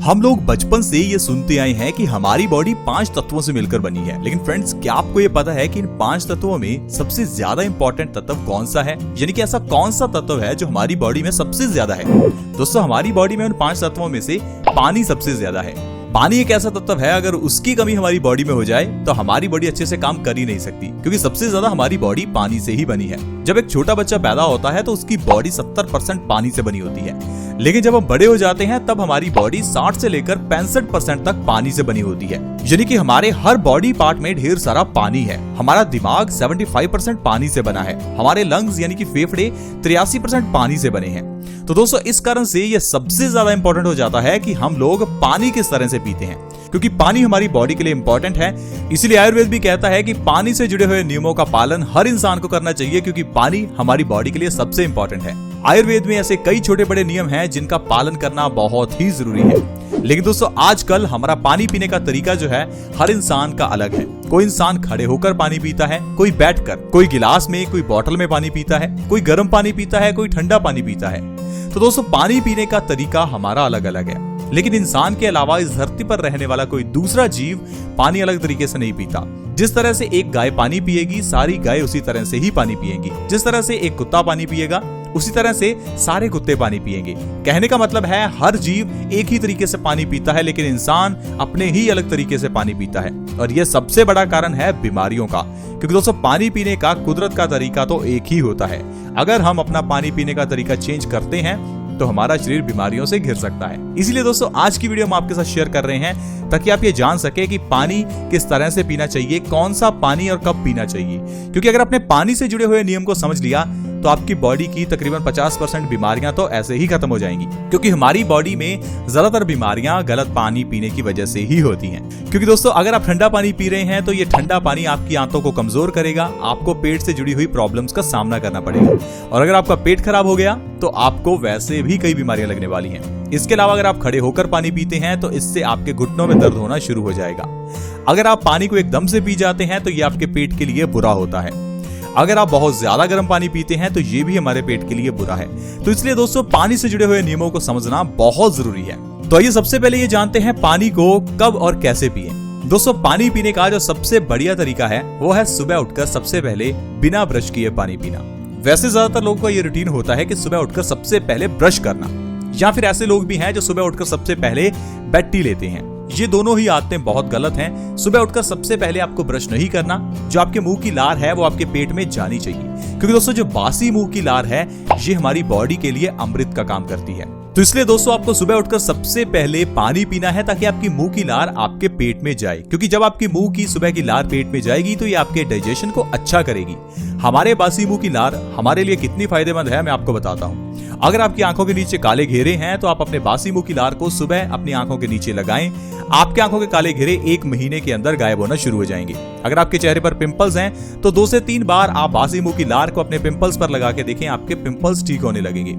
हम लोग बचपन से ये सुनते आए हैं कि हमारी बॉडी 5 तत्वों से मिलकर बनी है, लेकिन फ्रेंड्स क्या आपको ये पता है कि इन 5 तत्वों में सबसे ज्यादा इंपॉर्टेंट तत्व कौन सा है? यानी कि ऐसा कौन सा तत्व है जो हमारी बॉडी में सबसे ज्यादा है? दोस्तों, हमारी बॉडी में उन 5 तत्वों में से पानी सबसे ज्यादा है। पानी एक ऐसा तत्व है, अगर उसकी कमी हमारी बॉडी में हो जाए तो हमारी बॉडी अच्छे से काम कर ही नहीं सकती, क्योंकि सबसे ज्यादा हमारी बॉडी पानी से ही बनी है। जब एक छोटा बच्चा पैदा होता है तो उसकी बॉडी 70% पानी से बनी होती है, लेकिन जब हम बड़े हो जाते हैं तब हमारी बॉडी 60 से लेकर 65% तक पानी से बनी होती है। यानी कि हमारे हर बॉडी पार्ट में ढेर सारा पानी है। हमारा दिमाग 75% पानी से बना है। हमारे लंग्स यानी कि फेफड़े 83% पानी से बने हैं। तो दोस्तों, इस कारण से ये सबसे ज्यादा इंपॉर्टेंट हो जाता है कि हम लोग पानी किस तरह से पीते हैं, क्योंकि पानी हमारी बॉडी के लिए इंपॉर्टेंट है। इसीलिए आयुर्वेद भी कहता है कि पानी से जुड़े हुए नियमों का पालन हर इंसान को करना चाहिए, क्योंकि पानी हमारी बॉडी के लिए सबसे इंपॉर्टेंट है। आयुर्वेद में ऐसे कई छोटे बड़े नियम हैं जिनका पालन करना बहुत ही जरूरी है। लेकिन दोस्तों, आजकल हमारा पानी पीने का तरीका जो है हर इंसान का अलग है। कोई इंसान खड़े होकर पानी पीता है, कोई बैठकर, कोई गिलास में, कोई बोतल में पानी पीता है, कोई गर्म पानी पीता है, कोई ठंडा पानी पीता है। तो दोस्तों, पानी पीने का तरीका हमारा अलग अलग है, लेकिन इंसान के अलावा इस धरती पर रहने वाला कोई दूसरा जीव पानी अलग तरीके से नहीं पीता। जिस तरह से एक गाय पानी पिएगी, सारी गाय उसी तरह से ही पानी पिएंगी। जिस तरह से एक कुत्ता पानी पिएगा, उसी तरह से सारे कुत्ते पानी पिएंगे। कहने का मतलब है हर जीव एक ही तरीके से पानी पीता है, लेकिन इंसान अपने ही अलग तरीके से पानी पीता है। और यह सबसे बड़ा कारण है बीमारियों का, क्योंकि दोस्तों पानी पीने का कुदरत का तरीका तो एक ही होता है। अगर हम अपना पानी पीने का तरीका चेंज करते हैं तो हमारा शरीर बीमारियों से घिर सकता है। इसीलिए दोस्तों, आज की वीडियो हम आपके साथ शेयर कर रहे हैं ताकि आप ये जान सके कि पानी किस तरह से पीना चाहिए, कौन सा पानी और कब पीना चाहिए। क्योंकि अगर आपने पानी से जुड़े हुए नियम को समझ लिया तो आपकी बॉडी की तकरीबन 50% बीमारियां तो ऐसे ही खत्म हो जाएंगी, क्योंकि हमारी बॉडी में ज्यादातर बीमारियां गलत पानी पीने की वजह से ही होती हैं। क्योंकि दोस्तों, अगर आप ठंडा पानी पी रहे हैं तो ये ठंडा पानी आपकी आंतों को कमजोर करेगा, आपको पेट से जुड़ी हुई प्रॉब्लम्स का सामना करना पड़ेगा। और अगर आपका पेट खराब हो गया तो आपको वैसे भी कई बीमारियां लगने वाली हैं। इसके अलावा अगर आप खड़े होकर पानी पीते हैं तो इससे आपके घुटनों में दर्द होना शुरू हो जाएगा। अगर आप पानी को एकदम से पी जाते हैं तो ये आपके पेट के लिए बुरा होता है। अगर आप बहुत ज्यादा गर्म पानी पीते हैं तो ये भी हमारे पेट के लिए बुरा है। तो इसलिए दोस्तों, पानी से जुड़े हुए नियमों को समझना बहुत जरूरी है। तो आइए सबसे पहले ये जानते हैं पानी को कब और कैसे पिएं। दोस्तों, पानी पीने का जो सबसे बढ़िया तरीका है वो है सुबह उठकर सबसे पहले बिना ब्रश किए पानी पीना। वैसे ज्यादातर लोगों का ये रूटीन होता है कि सुबह उठकर सबसे पहले ब्रश करना, या फिर ऐसे लोग भी हैं जो सुबह उठकर सबसे पहले बेड टी लेते हैं। ये दोनों ही आदतें बहुत गलत हैं। सुबह उठकर सबसे पहले आपको ब्रश नहीं करना। जो आपके मुंह की लार है वो आपके पेट में जानी चाहिए, क्योंकि दोस्तों जो बासी मुंह की लार है ये हमारी बॉडी के लिए अमृत का काम करती है। तो इसलिए दोस्तों, आपको सुबह उठकर सबसे पहले पानी पीना है ताकि आपकी मुंह की लार आपके पेट में जाए, क्योंकि जब आपकी मुंह की सुबह की लार पेट में जाएगी तो ये आपके डाइजेशन को अच्छा करेगी। हमारे बासी मुंह की लार हमारे लिए कितनी फायदेमंद है मैं आपको बताता हूँ। अगर आपकी आंखों के नीचे काले घेरे हैं तो आप अपने बासी मुंह की लार को सुबह अपनी आंखों के नीचे लगाएं। आपके आंखों के काले घेरे 1 महीने के अंदर गायब होना शुरू हो जाएंगे। अगर आपके चेहरे पर पिंपल्स हैं तो 2 से 3 बार आप बासी मुंह की लार को अपने पिंपल्स पर लगा के देखें, आपके पिंपल्स ठीक होने लगेंगे।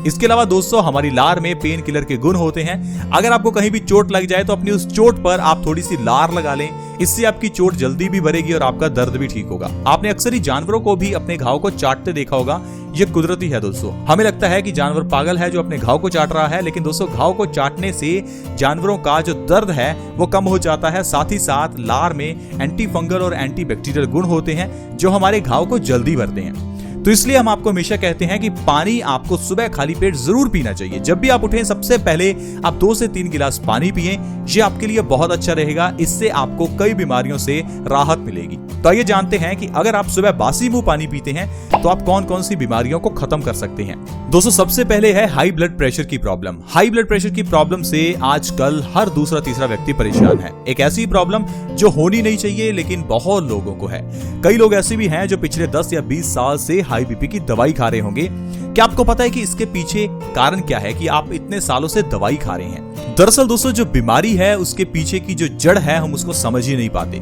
इसके अलावा दोस्तों, हमारी लार में पेन किलर के गुण होते हैं। अगर आपको कहीं भी चोट लग जाए तो अपनी उस चोट पर आप थोड़ी सी लार लगा लें, इससे आपकी चोट जल्दी भी भरेगी और आपका दर्द भी ठीक होगा। आपने अक्सर ही जानवरों को भी अपने घाव को चाटते देखा होगा। ये कुदरती है दोस्तों। हमें लगता है कि जानवर पागल है जो अपने घाव को चाट रहा है, लेकिन दोस्तों घाव को चाटने से जानवरों का जो दर्द है वो कम हो जाता है। साथ ही साथ लार में एंटी फंगल और एंटी बैक्टीरियल गुण होते हैं जो हमारे घाव को जल्दी भरते हैं। तो इसलिए हम आपको हमेशा कहते हैं कि पानी आपको सुबह खाली पेट जरूर पीना चाहिए। जब भी आप उठें सबसे पहले आप 2 से 3 गिलास पानी पिएं। ये आपके लिए बहुत अच्छा रहेगा। इससे आपको कई बीमारियों से राहत मिलेगी। तो आइए जानते हैं कि अगर आप सुबह बासी मुंह पानी पीते हैं तो आप कौन कौन सी बीमारियों को खत्म कर सकते हैं। दोस्तों, सबसे पहले है हाई ब्लड प्रेशर की प्रॉब्लम। हाई ब्लड प्रेशर की प्रॉब्लम से आजकल हर दूसरा तीसरा व्यक्ति परेशान है। एक ऐसी प्रॉब्लम जो होनी नहीं चाहिए लेकिन बहुत लोगों को है। कई लोग ऐसे भी हैं जो पिछले 10 या 20 साल से हाई बीपी की दवाई खा रहे होंगे। क्या आपको पता है कि इसके पीछे कारण क्या है कि आप इतने सालों से दवाई खा रहे हैं? दरअसल दोस्तों, जो बीमारी है उसके पीछे की जो जड़ है हम उसको समझ ही नहीं पाते।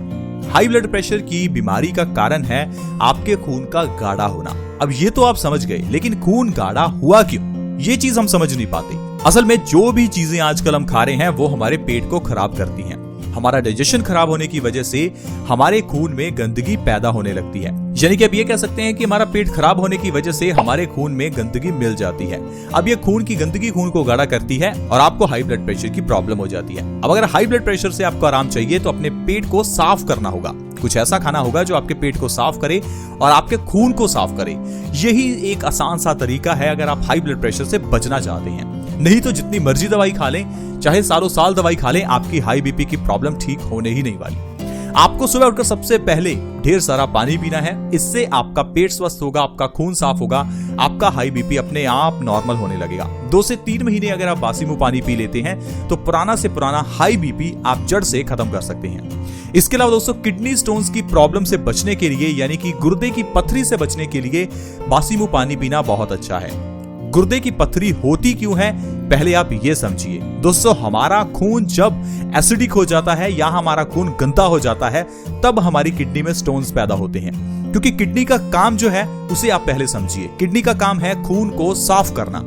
हाई ब्लड प्रेशर की बीमारी का कारण है आपके खून का गाढ़ा होना। अब ये तो आप समझ गए, लेकिन खून गाढ़ा हुआ क्यों, ये चीज हम समझ नहीं पाते। असल में जो भी चीजें आजकल हम खा रहे हैं वो हमारे पेट को खराब करती हैं। हमारा डाइजेशन खराब होने की वजह से हमारे खून में गंदगी पैदा होने लगती है। यानी कि अब ये कह सकते हैं कि हमारा पेट खराब होने की वजह से हमारे खून में गंदगी मिल जाती है। अब ये खून की गंदगी खून को गाढ़ा करती है और आपको हाई ब्लड प्रेशर की प्रॉब्लम हो जाती है। अब अगर हाई ब्लड प्रेशर से आपको आराम चाहिए तो अपने पेट को साफ करना होगा। कुछ ऐसा खाना होगा जो आपके पेट को साफ करे और आपके खून को साफ करे। यही एक आसान सा तरीका है अगर आप हाई ब्लड प्रेशर से बचना चाहते हैं। नहीं तो जितनी मर्जी दवाई खा लें, चाहे सालों साल दवाई खा लें, आपकी हाई बीपी की प्रॉब्लम ठीक होने ही नहीं वाली। आपको सुबह उठकर सबसे पहले ढेर सारा पानी पीना है। इससे आपका पेट स्वस्थ होगा, आपका खून साफ होगा, आपका हाई बीपी अपने आप नॉर्मल होने लगेगा। 2 से 3 महीने अगर आप बासी मुंह पानी पी लेते हैं तो पुराना से पुराना हाई बीपी आप जड़ से खत्म कर सकते हैं। इसके अलावा दोस्तों, किडनी स्टोन्स की प्रॉब्लम से बचने के लिए, यानी कि गुर्दे की पथरी से बचने के लिए बासी मुंह पानी पीना बहुत अच्छा है। गुर्दे की पथरी होती क्यों है, पहले आप ये समझिए। दोस्तों, हमारा खून जब एसिडिक हो जाता है या हमारा खून गंदा हो जाता है तब हमारी किडनी में स्टोन्स पैदा होते हैं। क्योंकि किडनी का काम जो है उसे आप पहले समझिए। किडनी का काम है खून को साफ करना।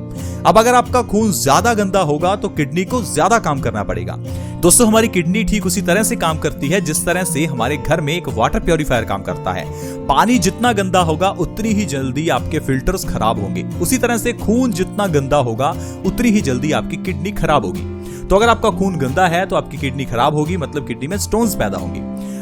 अब अगर आपका खून ज्यादा गंदा होगा तो किडनी को ज्यादा काम करना पड़ेगा। दोस्तों, हमारी किडनी ठीक उसी तरह से काम करती है जिस तरह से हमारे घर में एक वाटर प्योरीफायर काम करता है। पानी जितना गंदा होगा उतनी ही जल्दी आपके फिल्टर्स खराब होंगे। उसी तरह से खून जितना गंदा होगा उतनी ही जल्दी आपकी किडनी खराब होगी। तो अगर आपका खून गंदा है तो आपकी किडनी खराब होगी, मतलब किडनी में स्टोन्स पैदा होंगे।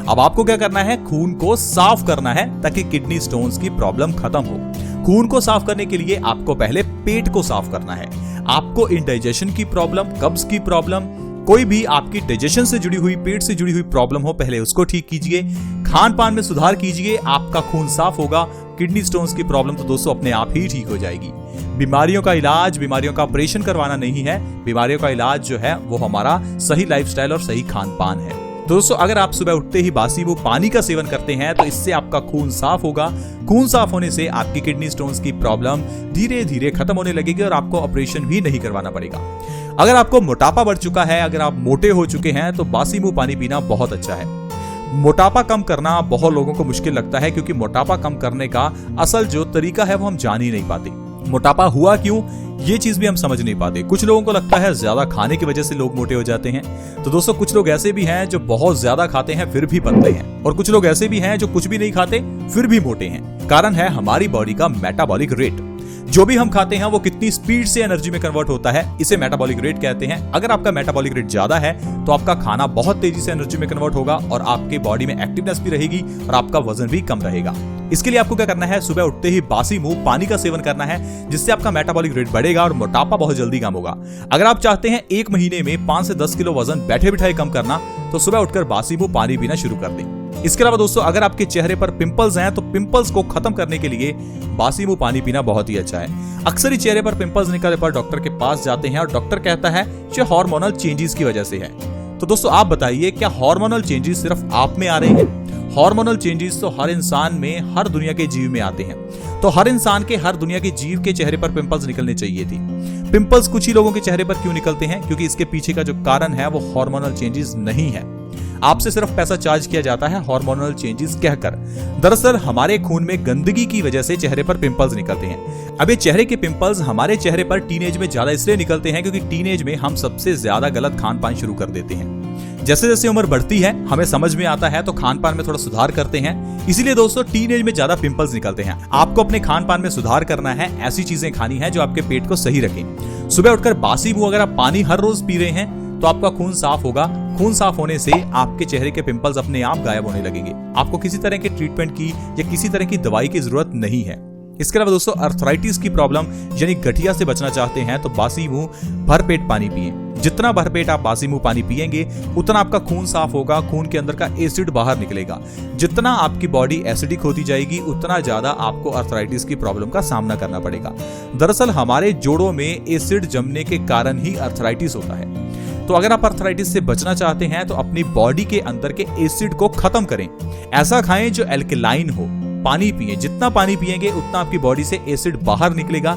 अब आपको क्या करना है, खून को साफ करना है ताकि किडनी स्टोन्स की प्रॉब्लम खत्म हो। खून को साफ करने के लिए आपको पहले पेट को साफ करना है। आपको इंडाइजेशन की प्रॉब्लम, कब्ज की प्रॉब्लम, कोई भी आपकी डाइजेशन से जुड़ी हुई, पेट से जुड़ी हुई प्रॉब्लम हो, पहले उसको ठीक कीजिए। खान पान में सुधार कीजिए, आपका खून साफ होगा। किडनी स्टोन्स की प्रॉब्लम तो दोस्तों अपने आप ही ठीक हो जाएगी। बीमारियों का इलाज, बीमारियों का ऑपरेशन करवाना नहीं है। बीमारियों का इलाज जो है वो हमारा सही लाइफस्टाइल और सही खान पान है। दोस्तों, अगर आप सुबह उठते ही बासी मुंह पानी का सेवन करते हैं तो इससे आपका खून साफ होगा। खून साफ होने से आपकी किडनी स्टोन्स की प्रॉब्लम धीरे धीरे खत्म होने लगेगी और आपको ऑपरेशन भी नहीं करवाना पड़ेगा। अगर आपको मोटापा बढ़ चुका है, अगर आप मोटे हो चुके हैं तो बासी मुंह पानी पीना बहुत अच्छा है। मोटापा कम करना बहुत लोगों को मुश्किल लगता है क्योंकि मोटापा कम करने का असल जो तरीका है वो हम जान ही नहीं पाते। मोटापा हुआ क्यों, ये चीज भी हम समझ नहीं पाते। कुछ लोगों को लगता है ज्यादा खाने की वजह से लोग मोटे हो जाते हैं। तो दोस्तों, कुछ लोग ऐसे भी हैं जो बहुत ज्यादा खाते हैं फिर भी पतले हैं, और कुछ लोग ऐसे भी हैं जो कुछ भी नहीं खाते फिर भी मोटे हैं। कारण है हमारी बॉडी का मेटाबॉलिक रेट। जो भी हम खाते हैं वो कितनी स्पीड से एनर्जी में कन्वर्ट होता है, इसे मेटाबॉलिक रेट कहते हैं। अगर आपका मेटाबॉलिक रेट ज्यादा है तो आपका खाना बहुत तेजी से एनर्जी में कन्वर्ट होगा और आपके बॉडी में एक्टिवनेस भी रहेगी और आपका वजन भी कम रहेगा। इसके लिए आपको क्या करना है, सुबह उठते ही बासी मुंह पानी का सेवन करना है, जिससे आपका मेटाबॉलिक रेट बढ़ेगा और मोटापा बहुत जल्दी कम होगा। अगर आप चाहते हैं 1 महीने में 5 से 10 किलो वजन बैठे बिठाए कम करना, तो सुबह उठकर बासी मुंह पानी पीना शुरू कर दें। इसके अलावा दोस्तों, अगर आपके चेहरे पर पिंपल्स हैं तो पिंपल्स को खत्म करने के लिए बासी मुंह पानी पीना बहुत ही अच्छा है। अक्सर ही चेहरे पर पिंपल्स निकलने पर डॉक्टर के पास जाते हैं और डॉक्टर कहता है ये हार्मोनल चेंजेस की वजह से है। तो दोस्तों, आप बताइए, क्या हार्मोनल चेंजेस सिर्फ आप में आ रहे हैं? हार्मोनल चेंजेस तो हर इंसान में, हर दुनिया के जीव में आते हैं। तो हर इंसान के, हर दुनिया के जीव के चेहरे पर पिंपल्स निकलने चाहिए थी। पिंपल्स कुछ ही लोगों के चेहरे पर क्यों निकलते हैं? क्योंकि इसके पीछे का जो कारण है वो हार्मोनल चेंजेस नहीं है। आपसे सिर्फ पैसा चार्ज किया जाता है हार्मोनल चेंजेस कहकर। दरअसल हमारे खून में गंदगी की वजह से चेहरे पर पिंपल्स निकलते हैं। अब ये चेहरे के पिंपल्स हमारे चेहरे पर टीनेज में ज्यादा इसलिए निकलते हैं क्योंकि टीनेज में हम सबसे ज्यादा गलत खान पान शुरू कर देते हैं। जैसे जैसे उम्र बढ़ती है, हमें समझ में आता है तो खान पान में थोड़ा सुधार करते हैं। इसीलिए दोस्तों, टीनेज में ज्यादा पिंपल्स निकलते हैं। आपको अपने खान पान में सुधार करना है, ऐसी चीजें खानी है जो आपके पेट को सही रखें। सुबह उठकर बासी मुंह अगर आप पानी हर रोज पी रहे हैं तो आपका खून साफ होगा। खून साफ होने से आपके चेहरे के पिंपल्स अपने आप गायब होने लगेंगे। आपको किसी तरह के ट्रीटमेंट की या किसी तरह की दवाई की जरूरत नहीं है। इसके अलावा दोस्तों, अर्थराइटिस की प्रॉब्लम यानी गठिया से बचना चाहते हैं तो बासी मुंह भरपेट पानी पिएं। जितना भरपेट आप बासी मुंह पानी पिएंगे उतना आपका खून साफ होगा, खून के अंदर का एसिड बाहर निकलेगा। जितना आपकी बॉडी एसिडिक होती जाएगी उतना ज्यादा आपको अर्थराइटिस की प्रॉब्लम का सामना करना पड़ेगा। दरअसल हमारे जोड़ों में एसिड जमने के कारण ही अर्थराइटिस होता है। तो अगर आप अर्थराइटिस से बचना चाहते हैं तो अपनी बॉडी के अंदर के एसिड को खत्म करें। ऐसा खाएं जो एल्कलाइन हो। पानी पिएं, जितना पानी पिएंगे उतना आपकी बॉडी से एसिड बाहर निकलेगा,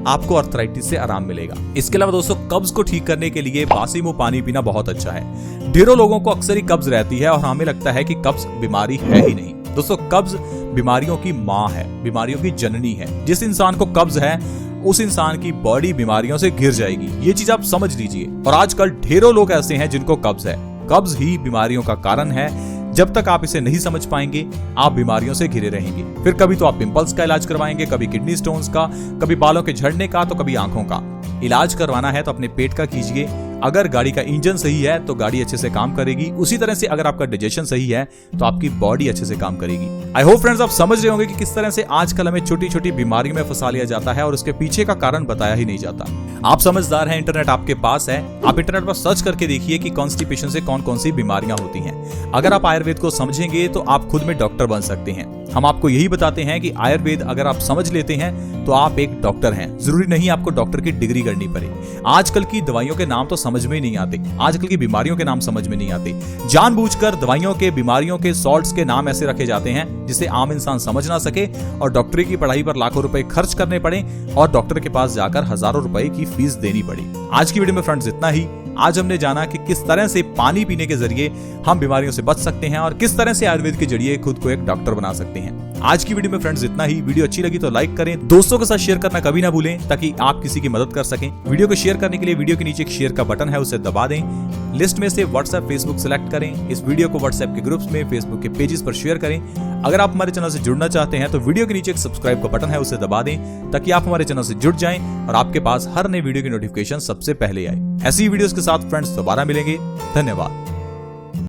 आपको अर्थराइटिस से आराम मिलेगा। इसके अलावा दोस्तों, कब्ज को ठीक करने के लिए बासी मुंह पानी पीना बहुत अच्छा है। ढेरों लोगों को अक्सर ही कब्ज रहती है और हमें लगता है कि कब्ज बीमारी है ही नहीं। दोस्तों, कब्ज बीमारियों की माँ है, बीमारियों की जननी है। जिस इंसान को कब्ज है उस इंसान की बॉडी बीमारियों से घिर जाएगी। ये चीज आप समझ लीजिए। और आजकल ढेरों लोग ऐसे हैं जिनको कब्ज है। कब्ज ही बीमारियों का कारण है। जब तक आप इसे नहीं समझ पाएंगे आप बीमारियों से घिरे रहेंगे। फिर कभी तो आप पिंपल्स का इलाज करवाएंगे, कभी किडनी स्टोन्स का, कभी बालों के झड़ने का, तो कभी आंखों का। इलाज करवाना है तो अपने पेट का कीजिए। अगर गाड़ी का इंजन सही है तो गाड़ी अच्छे से काम करेगी। उसी तरह से अगर आपका डाइजेशन सही है तो आपकी बॉडी अच्छे से काम करेगी। आई होप फ्रेंड्स आप समझ रहे होंगे कि किस तरह से आजकल हमें छोटी छोटी बीमारियों में फंसा लिया जाता है और उसके पीछे का कारण बताया ही नहीं जाता। आप समझदार हैं, इंटरनेट आपके पास है, आप इंटरनेट पर सर्च करके देखिए कि कॉन्स्टिपेशन से कौन कौन सी बीमारियां होती हैं। अगर आप आयुर्वेद को समझेंगे तो आप खुद में डॉक्टर बन सकते हैं। हम आपको यही बताते हैं कि आयुर्वेद अगर आप समझ लेते हैं तो आप एक डॉक्टर हैं। जरूरी नहीं आपको डॉक्टर की डिग्री करनी पड़े। आजकल की दवाइयों के नाम तो समझ में नहीं आते, आजकल की बीमारियों के नाम समझ में नहीं आते। जानबूझकर दवाइयों के, बीमारियों के, सॉल्ट्स के नाम ऐसे रखे जाते हैं जिसे आम इंसान समझ ना सके और डॉक्टरी की पढ़ाई पर लाखों रुपए खर्च करने पड़े और डॉक्टर के पास जाकर हजारों रुपए की फीस देनी पड़ी। आज की वीडियो में फ्रेंड्स इतना ही। आज हमने जाना कि किस तरह से पानी पीने के जरिए हम बीमारियों से बच सकते हैं और किस तरह से आयुर्वेद के जरिए खुद को एक डॉक्टर बना सकते हैं। आज की वीडियो में फ्रेंड्स इतना ही। वीडियो अच्छी लगी तो लाइक करें, दोस्तों के साथ शेयर करना कभी ना भूलें ताकि आप किसी की मदद कर सकें। वीडियो को शेयर करने के लिए वीडियो के नीचे एक शेयर का बटन है, उसे दबा दें। लिस्ट में से व्हाट्सएप, फेसबुक सेलेक्ट करें। इस वीडियो को व्हाट्सएप के ग्रुप्स में, फेसबुक के पेजेस पर शेयर करें। अगर आप हमारे चैनल से जुड़ना चाहते हैं तो वीडियो के नीचे एक सब्सक्राइब का बटन है, उसे दबा दें ताकि आप हमारे चैनल से जुड़ जाएं और आपके पास हर नई वीडियो की नोटिफिकेशन सबसे पहले आए। ऐसी वीडियोस के साथ फ्रेंड्स दोबारा मिलेंगे। धन्यवाद।